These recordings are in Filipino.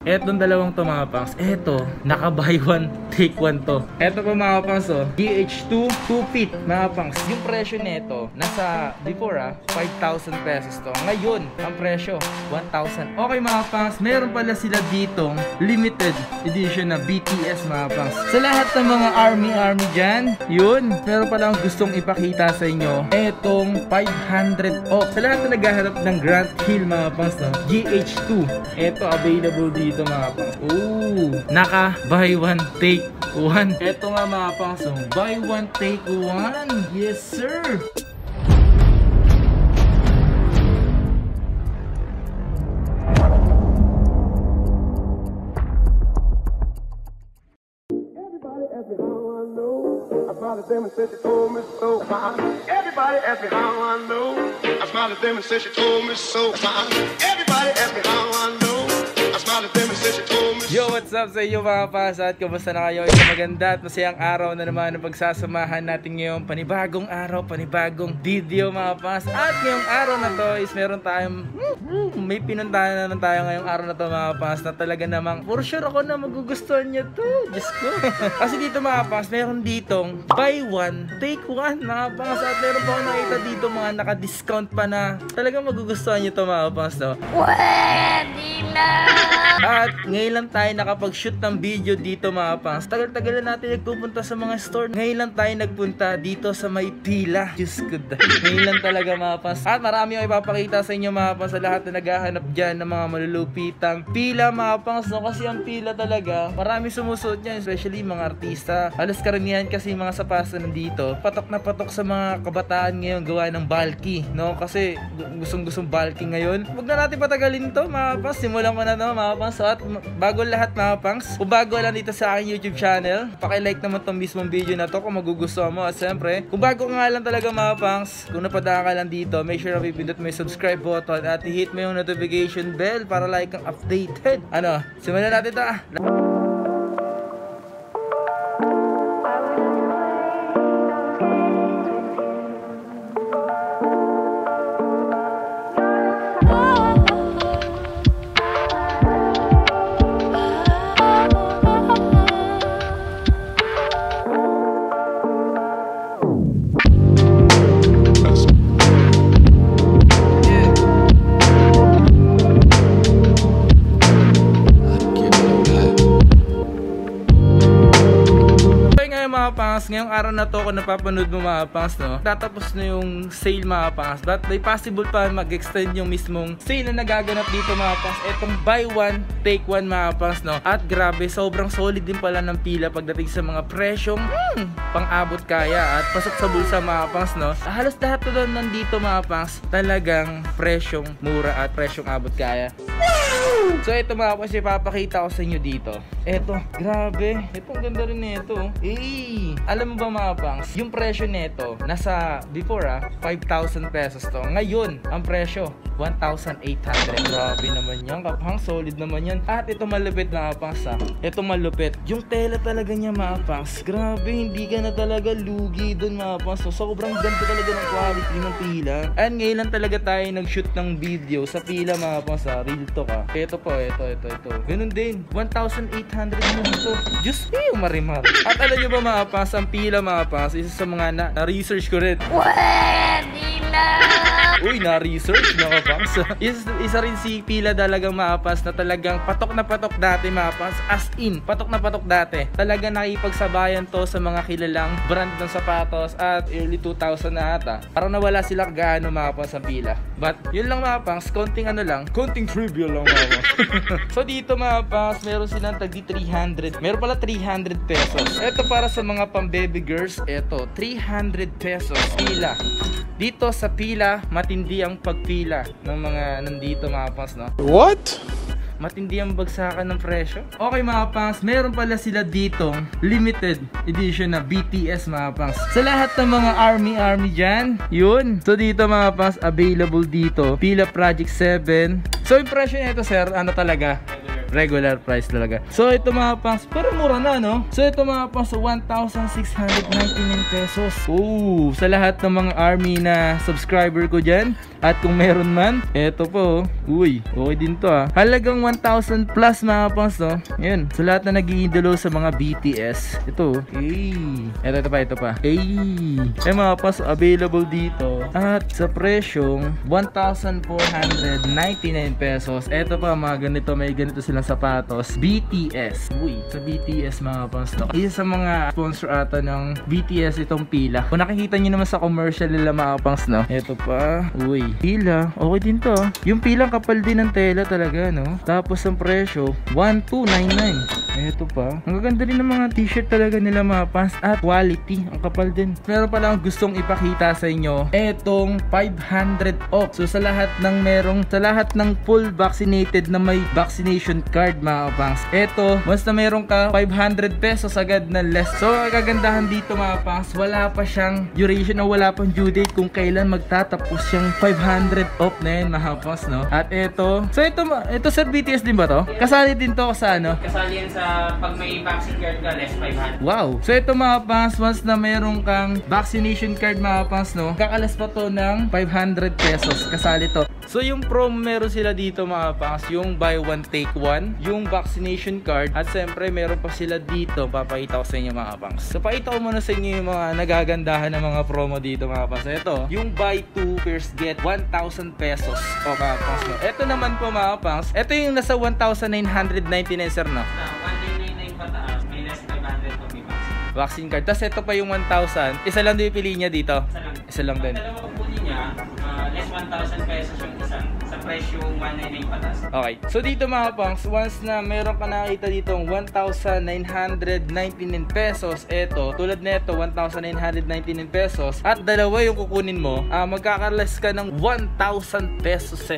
Etong dalawang to mga pangs. Eto, naka buy one, take one to. Eto po mga pangs oh, GH2 2 feet mga pangs. Yung presyo nito, nasa before 5,000 pesos to. Ngayon, ang presyo, 1,000. Okay mga pangs, meron pala sila ditong limited edition na BTS mga pangs. Sa lahat ng mga army dyan, yun, meron pala akong gustong ipakita sa inyo. Etong 500 off. Sa lahat na naghahanap ng Grant Hill mga pangs no, GH2. Eto, available dito mga pangs. Ooh, naka buy one, take one. Eto nga mga pangs, buy one, take one. Yes sir! Them and said she told me so. Everybody asked me how I know. I smiled at them and said she told me so. Everybody asked me how I know. I smiled at them and said she told me so. Yo, what's up sa inyo mga pasat? Kumusta na kayo? Isang maganda at masayang araw na naman ang pagsasamahan natin ngayon. Panibagong araw, panibagong video mga pas. At ngayong araw na to is meron tayong may pinuntahan na lang tayo ngayong araw na to mga pas, na talaga namang for sure ako na magugustuhan nyo to. Diyos ko. Kasi dito mga pas, meron ditong buy one, take one mga pas. At meron pa ako nakita dito mga naka-discount pa na talagang magugustuhan nyo to mga pas to. Pwede na! At ngayon lang tayo nakapag-shoot ng video dito mga pangs. Tagal-tagal na natin nagpupunta sa mga store. Ngayon lang tayo nagpunta dito sa may pila. Diyos ko da. Ngayon lang talaga mga pangs. At marami akong ipapakita sa inyo mga pangs, sa lahat na naghahanap dyan ng mga malulupitang pila mga pangs no? Kasi ang pila talaga, marami sumusuot yan, especially mga artista. Halos karamihan kasi mga sapasa nandito, patok na patok sa mga kabataan ngayon gawa ng bulky, no? Kasi gustong bulky ngayon. Huwag na natin patagalin to mga pangs. Simulan ko na to mga pangs. At bago lahat mga pangs, kung bago lang dito sa aking YouTube channel, paki-like naman tong mismong video na to kung magugustuhan mo. At siyempre, kung bago nga lang talaga mga pangs, kung napadaan ka lang dito, make sure na pipindot mo yung subscribe button at i-hit mo yung notification bell para like kang updated. Ano, simulan natin ito pangas. Ngayong araw na to, kung napapanood mo mga pangas no, tatapos na yung sale mga pangas, but may possible pa mag-extend yung mismong sale na nagaganap dito mga pangas. Etong buy one, take one mga pangas no. At grabe, sobrang solid din pala ng pila pagdating sa mga presyong pang-abot kaya at pasok sa bulsa mga pangas no. Halos lahat na nandito mga pangas, talagang presyong mura at presyong abot kaya. So ito mga pangas, ipapakita ko sa inyo dito. Eto, grabe. Ito, ang ganda rin nito. Alam mo ba mga pangs, yung presyo nito, nasa before 5,000 pesos to. Ngayon, ang presyo, 1,800. Grabe naman yan, kapang solid naman yan. At ito malupit mga pangs Ito malupit. Yung tela talaga niya mga pangs. Grabe, hindi ka na talaga lugi dun mga pangs. So, sobrang ganda talaga ng quality ng pila. And ngayon lang talaga tayo nag-shoot ng video sa pila mga pangs Real talk Ito po, ito. Ganun din, 1,800 mo ito. Diyos yung marimar. At alam nyo ba mga pangs, ang pila mga pangs, isa sa mga na-research ko rin. Pwede na! Uy, na-research mga pangs. Isa rin si pila talagang mga pangs na talagang patok na patok dati mga pangs. As in, patok na patok dati. Talagang nakipagsabayan to sa mga kilalang brand ng sapatos at early 2000 na ata. Parang nawala sila gaano mga pangs ang pila. But yun lang mga pangs, konting trivia lang mga pangs. So dito mga pangs, meron silang tagdi 300. Meron pala 300 pesos. Ito para sa mga pang baby girls. Ito, 300 pesos pila. Dito sa pila, matindi ang pagpila ng mga nandito mga pangs no. What? Matindi ang bagsakan ng presyo. Okay mga pangs, meron pala sila ditong limited edition na BTS mga pangs. Sa lahat ng mga army dyan, yun. So dito mga pangs, available dito, Pila Project 7. So yung presyo nito sir, ano talaga? regular price talaga. So ito mga pangs, pero mura na, no? So ito mga pangs, 1,699 pesos. Oh, sa lahat ng mga army na subscriber ko dyan, at kung meron man, eto po, uy, okay din to ah. Halagang 1,000 plus mga pangs, no? Yan, sa lahat na nag-iidolo sa mga BTS. Ito, ito pa. Mga pangs, available dito. At sa presyong 1,499 pesos. Ito pa mga ganito, may ganito silang sapatos. BTS. Uy, sa BTS mga pangs, no? Isa sa mga sponsor ata ng BTS itong pila. Kung nakikita nyo naman sa commercial nila mga pangs, no? Ito pa, uy, pila. Okay din to. Yung pilang kapal din ng tela talaga, no? Tapos ang presyo, 1,299. Ito pa. Ang gaganda rin ng mga t-shirt talaga nila mga pangs. At quality. Ang kapal din. Meron pa lang gustong ipakita sa inyo. Etong 500 off. So sa lahat ng full vaccinated na may vaccination card mga pangs. Eto, once na meron ka 500 pesos agad na less. So ang kagandahan dito mga pangs, wala pa siyang duration o wala pang due date kung kailan magtatapos yung 500 off na yun mga pangs, no? At eto, so ito sir, BTS din ba to? Kasali din to sa ano? Kasali yan sa pag may vaccine card ka, less 500. Wow! So ito mga pangs, once na meron kang vaccination card mga pangs, no? Kakalas pa to ng 500 pesos. Kasali to. So yung promo meron sila dito mga pangs, yung buy one take one, yung vaccination card, at siyempre meron pa sila dito, papakita ko sa inyo mga pangs. So pakita ko muna sa inyo yung mga nagagandahan ng mga promo dito mga pangs. Ito, yung buy two first get 1,000 pesos. O mga pangs, no? Ito naman po mga pangs, ito yung nasa 1,999 sir, no? 1,999 pataas, may less 500 pag may vaccine card. Tapos ito pa yung 1,000. Isa lang din yung pili niya dito. Isa lang din. Dalawa ko po niya, less 1,000 pesos yung isa. Sa presyo 199 pataas. Okay. So dito mga pangs, once na meron ka nakita dito 1,999 pesos, eto, tulad nito 1,999 pesos, at dalawa yung kukunin mo, magkakalas ka ng 1,000 pesos.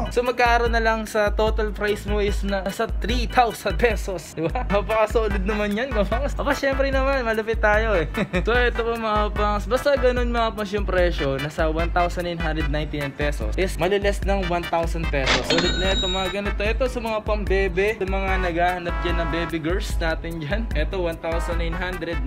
So magkakaroon na lang sa total price mo is nasa 3,000 pesos. Diba? Napaka-solid naman yan, kapangs. Aba, syempre naman, malapit tayo eh. So ito po mga pangs, basta ganun mga pangs yung presyo, nasa 1,999 pesos is maliles ng 1,000 pesos. Solid na ito mga ganito. Ito sa mga pambebe, sa mga naghahanap dyan ng baby girls natin dyan. Ito 1,999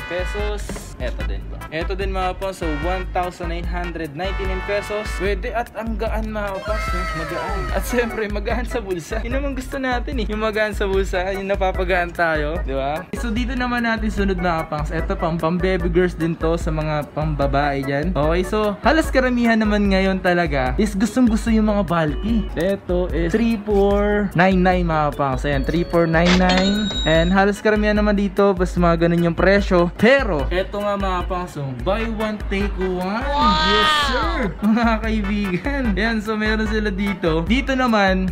pesos. Ito din ba? Ito din mga pangs, so 1,999 pesos. Pwede at ang gaan mga pangs, magaan. At siyempre, magaan sa bulsa. Yun naman gusto natin eh. Yung magaan sa bulsa, yung napapagaan tayo. Di ba? So, dito naman natin sunod na kapangs. Ito pang baby girls din to sa mga pang babae dyan. Okay, so, halos karamihan naman ngayon talaga is gustong gusto yung mga bulky. Ito is 3,499 mga kapangs. Ayan, 3,499. And halos karamihan naman dito, basta mga ganun yung presyo. Pero, eto nga mga kapangs, so, buy one, take one. Wow! Yes, sir! Mga kaibigan. Ayan, so meron sila dito. Dito naman,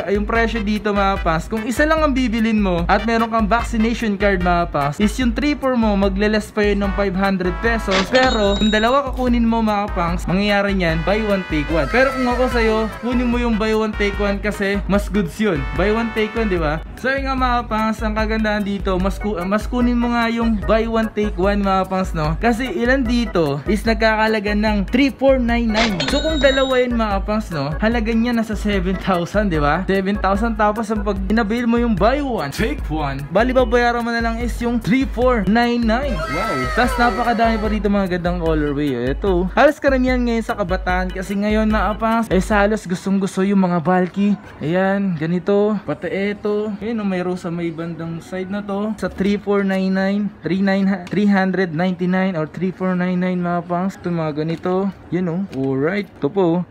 yung presyo dito mga pangs, kung isa lang ang bibilin mo at meron kang vaccination card mga pangs, is yung 3-4 mo, magle-less pa yun ng 500 pesos. Pero, kung dalawa kakunin mo mga pangs, mangyayari niyan, buy one, take one. Pero kung ako sa'yo, kunin mo yung buy one, take one kasi mas goods yun. Buy one, take one, di ba? So yun nga mga pangs, ang kagandahan dito, mas kunin mo nga yung buy one, take one mga pangs, no? Kasi ilan dito is nagkakalaga ng 3,499. So kung dalawa yun mga pangs, no? Halaga niya nasa 7,000, di ba? 7,000, tapos ang pag inabail mo yung buy one, take one, bali babayaran mo na lang is yung 3,499. Wow! Tapos napakadami pa dito mga gandang colorway. Ito, halos karamihan ngayon sa kabataan kasi ngayon mga pangs, halos gustong gusto yung mga bulky. Ayan, ganito, pati ito. Ayun, may rosa may bandang side na to. Sa 3,499, 399 or 3,499 mga pangs. Ito mga ganito. Yun o. Alright. Ito po.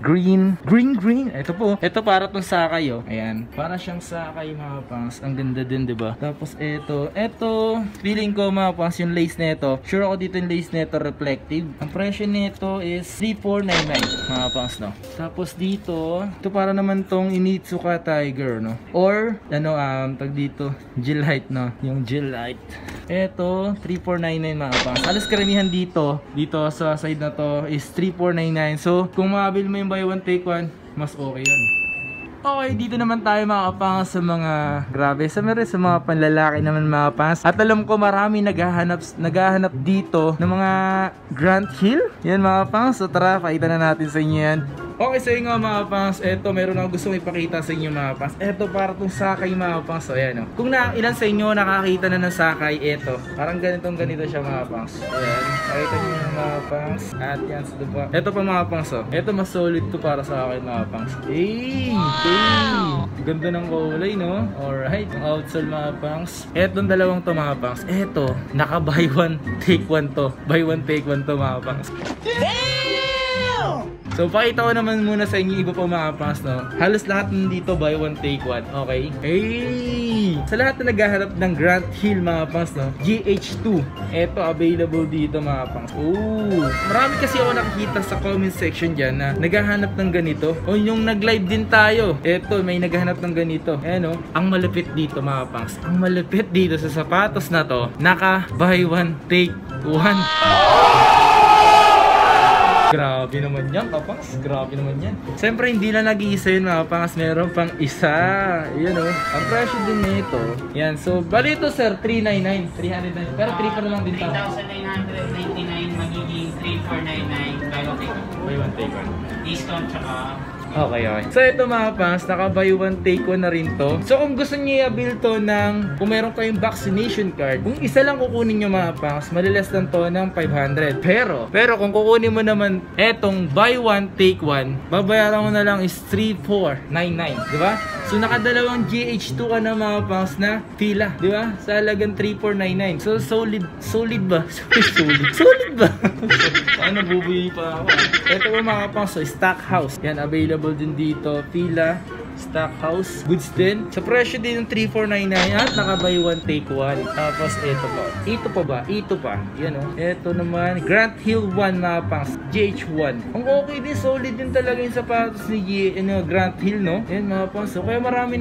Green. Ito po. Ito para tong sakay oh. Ayan. Para siyang sakay mga pangs. Ang ganda din, 'di ba? Tapos ito, feeling ko mga pangs yung lace nito. Sure ako dito yung lace nito reflective. Ang presyo nito is 3,499 mga pangs, no. Tapos dito, ito para naman tong Initsuka Tiger, no. Or tag dito, Gillite, no. Yung Gillite. Ito, 3,499 mga pangs. Alas karamihan dito sa side na to is 3,499. So, kung mabil mo yung buy one take one, mas okay yun. Okay, dito naman tayo mga kapangas sa mga sa mga panlalaki naman mga kapangas. At alam ko marami naghahanap dito ng mga Grant Hill. Yan mga kapangas. So tara, pakita na natin sa inyo yan. Okay, so yun nga mga pangs, eto meron ako gusto ipakita sa inyo mga pangs. Eto para tong sakay mga pangs. So ayan o. Kung ilan sa inyo nakakita na ng sakay, eto. Parang ganito siya mga pangs. Ayan. Nakita nyo yung mga pangs. At yan sa diba. Eto pa mga pangs o. Eto mas solid to para sa akin mga pangs. Hey! Ganda ng kulay no? Alright. Ang outsole mga pangs. Etong dalawang to mga pangs. Eto. Naka buy one take one to. Buy one take one to mga pangs. So, pakita ko naman muna sa inyo iba pa mga pangs, no? Halos lahat nandito buy one take one, okay? Hey! Sa lahat na naghahanap ng Grant Hill mga pangs, no? GH2. Ito, available dito mga pangs. Oh! Marami kasi ako nakikita sa comment section dyan na naghahanap ng ganito. O yung nag-live din tayo. Ito, may naghahanap ng ganito. Ayan, no? Ang malupit dito mga pangs. Ang malupit dito sa sapatos na to, naka buy one take one. Grabe naman yan, kapangs. Grabe naman yan. Siyempre, hindi na nag-iisa yun, mga pangas. Meron pang isa. Yan o. Ang presyo din nito. Yan. So, bali ito, sir. 399. 399. Pero 3 pa na lang din tayo. 3,999 magiging 3,499 buy one take one. Discount tsaka Okay. So ito mga pangs, naka buy one take one na rin to. So kung gusto niyo i-avail to ng, kung meron kayong vaccination card, kung isa lang kukunin niyo mga pangs, malilas lang to ng 500. Pero kung kukunin mo naman etong buy one take one, babayaran mo na lang is 3,499, di ba? So nakadalawang GH2 ka na mga pangs na pila, di ba? Sa halagang 3,499. So solid ba? Solid ba? Ano, bubuyi pa ako. Ito po mga pangs, so stock house. Yan, available din dito. Pila, stock house, goods din. Sa presyo din ng 3,499 at naka buy one take one. Tapos ito pa. Ito pa. Yan o. Ito naman, Grant Hill 1 mga pangs. GH1. Ang okay din, solid din talaga yung sapatos ni Grant Hill, no? Yan mga pangs. So, kaya marami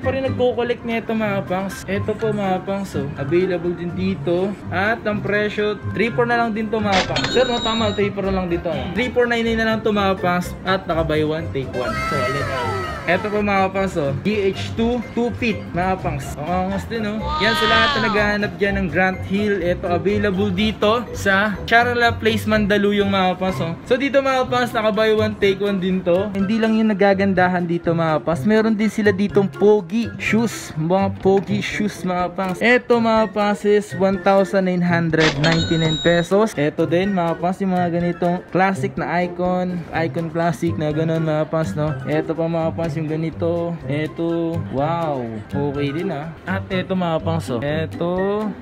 pa rin nagko-collect nito mga pangs. Ito po mga pangs. So, available din dito. At ang presyo, 3,400 na lang din to mga pangs. Sir, no? Tama, 3,400 na lang dito. 3,499 na lang to mga pangs. At naka buy one take one. So, ito po mga pangs, oh. GH2 2 feet mga pangs. Pangangas din, oh. Yan sa lahat na naghahanap dyan ng Grant Hill. Ito available dito sa Charla Place, Mandaluyong mga pangs, oh. So dito mga pangs, naka buy one take one din to. Hindi lang yung nagagandahan dito mga pangs. Meron din sila ditong pogi shoes. Mga pogi shoes mga pangs. Ito mga pangs is 1,999 pesos. Ito din mga pangs, yung mga ganitong classic na icon classic na ganun mga pangs, no. Ito pa mga pangs yung ganito. Ito, wow, okay din ah. At ito mga pangs, oh. Ito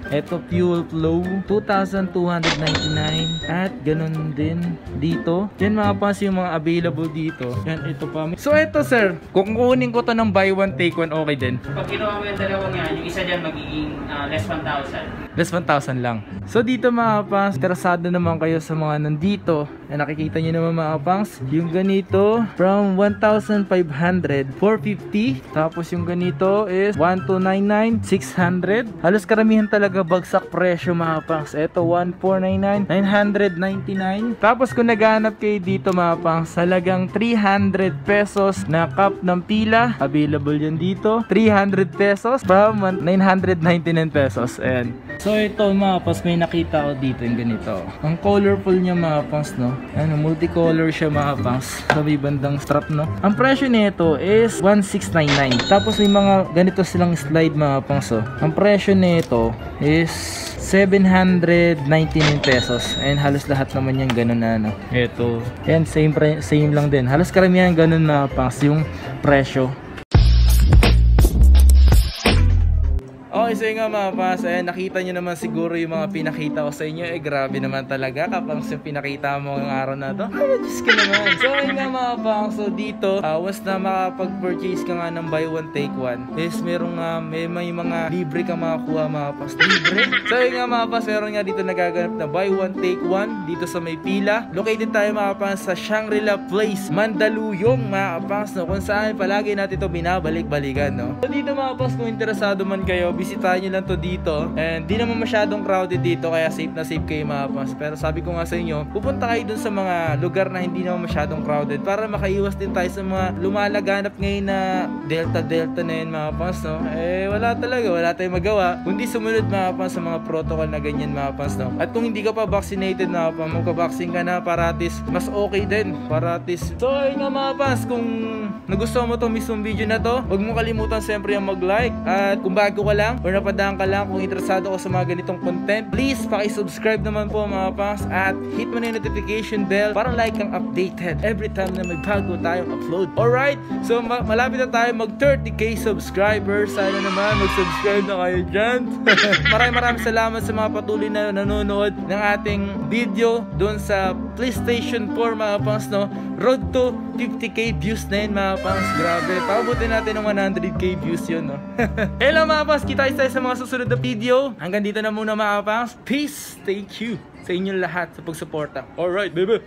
Fuel Flow 2,299. At ganun din dito. Yan mga pangs yung mga available dito. Yan, ito pa. So ito sir, kung kukunin ko to ng buy one take one, okay din? Pag ginawa mo yung dalawang yan, yung isa dyan magiging less 1,000. Less 1,000 lang. So dito mga pangs, interesado naman kayo sa mga nandito. Nakikita nyo naman mga pangs, yung ganito from 1,500 450. Tapos yung ganito is 1,299 600. Halos karamihan talaga bagsak presyo mga pangs. Ito 1,499 999. Tapos kung naghahanap kayo dito mga pangs, halagang 300 pesos na cup ng pila, available yan dito. 300 pesos from 999 pesos. Ayan. So ito mga pangs, may nakita ko dito yung ganito. Ang colorful niya mga pangs, no? Ano, multicolor siya mga pangs. Sa may bandang strap, no? Ang presyo nito is 1,699. Tapos may mga ganito silang slide mga pangs, oh. Ang presyo nito is 799 pesos. And halos lahat naman yan ganun na, no? Ito. And same lang din. Halos karamihan ganun mga pangs yung presyo. Okay, so yun nga mga pangs, nakita nyo naman siguro yung mga pinakita ko sa inyo. Grabe naman talaga kapag yung pinakita mo ng araw na to. Ay, Diyos ka naman. So yun nga mga pangs, so dito once na makapag-purchase ka nga ng buy one take one, is merong may mga libre kang makakuha mga pangs. Libre? So yun nga mga pangs, meron nga dito nagaganap na buy one take one dito sa may pila. Located tayo mga pangs sa Shangri-La Place, Mandaluyong mga pangs, no? Kung saan palagi natin ito binabalik-balikan, no? So dito mga pangs, kung interesado man kayo, bisitahin nyo lang to dito. And di naman masyadong crowded dito, kaya safe na safe kayo mga paps. Pero sabi ko nga sa inyo, pupunta kayo dun sa mga lugar na hindi naman masyadong crowded para makaiwas din tayo sa mga lumalaganap ngayon na delta na yun mga paps, no? Eh wala tayong magawa kundi sumunod mga paps sa mga protocol na ganyan mga paps, no? At kung hindi ka pa vaccinated mga paps, magpa-vaccine ka na para at least mas okay din, para at least. So ayun nga mga paps, kung nagustuhan mo tong mismong video na to, huwag mo kalimutan siyempre yung mag-like. At kung bago ka lang or napadaan ka lang, kung interesado ka sa mga ganitong content, please paki-subscribe naman po mga paps at hit mo na yung notification bell para like kang updated every time na may bago tayong upload. Alright, so malapit na tayo mag 30k subscribers. Sana naman mag-subscribe na kayo dyan. Maraming salamat sa mga patuloy na nanonood ng ating video doon sa PlayStation 4 mga paps, no? Road to 50k views na yun mga paps. Grabe, pabutin natin ng 100k views yun, no? Hello mga paps, kita tayo sa mga susunod na video. Hanggang dito na muna mga paps. Peace, thank you sa inyong lahat sa pagsuporta. Alright baby.